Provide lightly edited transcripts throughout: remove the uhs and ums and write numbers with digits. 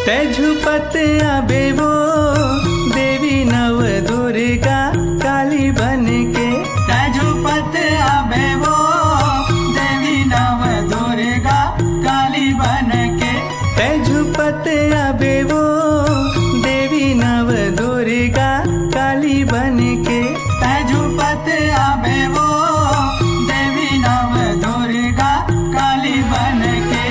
तेजुपत आबे वो देवी नव दुर्गा काली बन के। तेजुपत आबे वो देवी नव दुर्गा काली बन के। तेजुपत आबे वो देवी नव दुर्गा काली बन के। तेजुपत आबे वो देवी नव दुर्गा काली बन के।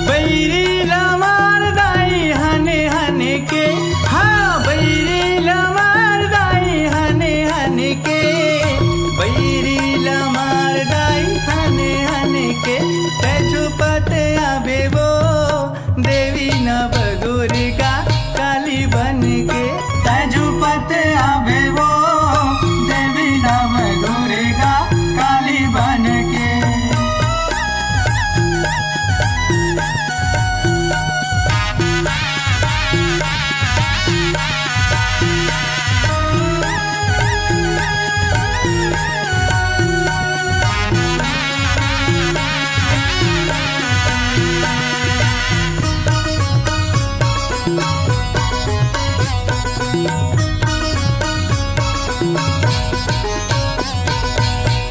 बैरी लमार दाई हने हने के। हाँ बैरी लमार दाई हने हने के। बैरी लमार दाई हने हने के। तेजुपत आबे वो देवी नव दुर्गा काली बन के। तेजुपत आबे वो देवी नव दुर्गा काली बन के।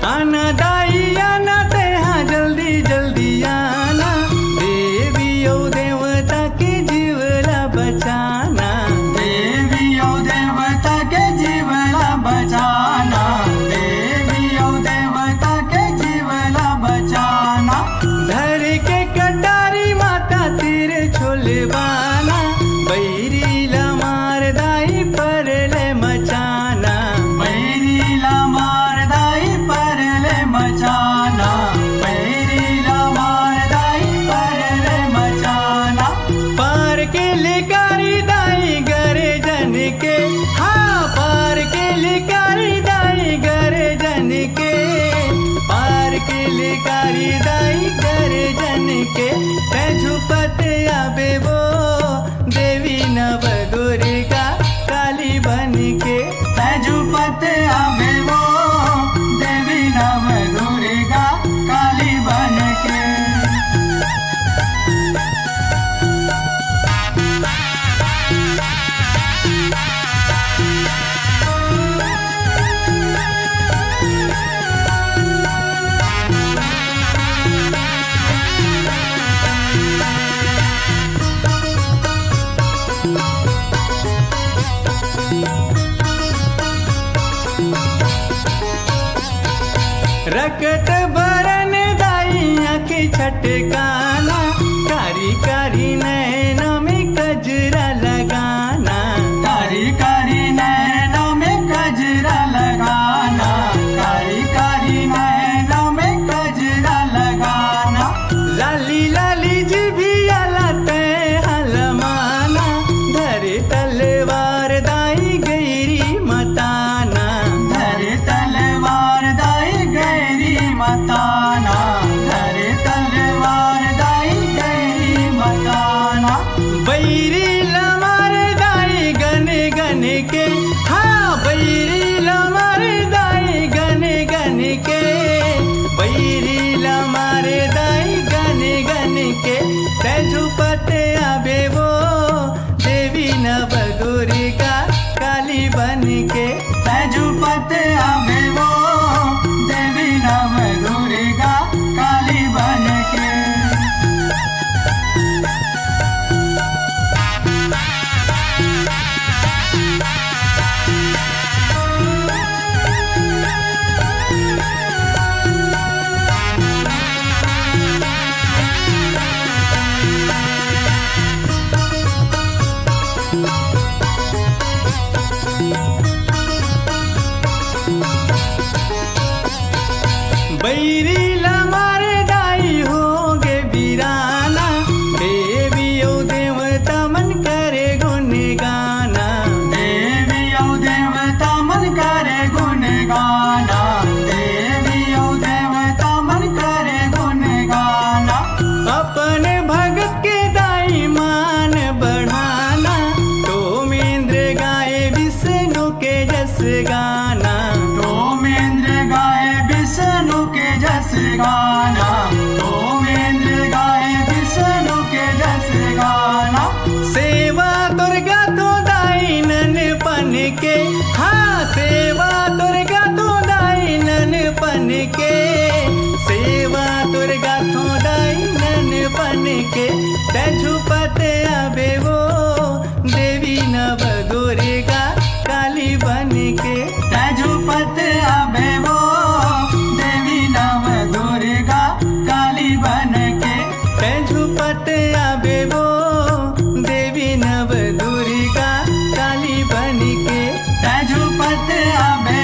आना दाई आना ते हाँ जल्दी जल्दी आना। देवी ओ देवता के जीवला बचाना। देवी ओ देवता के जीवला बचाना। देवी ओ देवता के जीवला बचाना। धर के कटारी माता तीर छोलवाना। बैरी लमार दाई पर ले मचाना। बैरी लमार दाई पर ले मचाना। बैरी लमार दाई पर ले मचाना। पार के लिकारी दाई गरे जन के। हाँ पार के लिकारी दाई गरे जन के। पार के लिकारी दाई गरे जन के। तेजुपत आबे वो देवी नव दुर्गा काली बन के। तेजुपत आबे वो देवी नव दुर्गा काली बन के। रकत बरन दाई आँखें छटकाना। कारी कारी नैनों में कजरा लगाना। कारी कारी नैनों में कजरा लगाना। कारी कारी नैनों में कजरा लगाना। लाली लाली जिभिया लाते हलमाना। धरे तलवार दाई गैरी मताना। धरे तलवार दाई गैरी मताना। धरे तलवार दाई गैरी मताना। बैरी लमार दाई गने गने के। हाँ बैरी लमार दाई गने गने के। बैरी लमार दाई गने गने के। तेजुपत आबे वो देवी नव दुर्गा काली बन के। तेजुपत आबे वो देवी नव दुर्गा काली बन के। बैरी लमार दाई होगे वीराना। देवी ओ देवता मन करे गुण गाना। देवी ओ देवता मन करे गुण गाना। देवी ओ देवता मन करे गुण गाना। अपने भगत के दाई मान बढ़ाना। तोमेंद्र गाए विष्णु के जस गाना। तोमेंद्र गाए विष्णु के जस के तेजुपत आबे वो देवी नव दुर्गा काली बन के तेजुपत आबे वो देवी नव दुर्गा काली बन के तेजुपत आबे वो देवी नव दुर्गा काली बन के तेजुपत आबे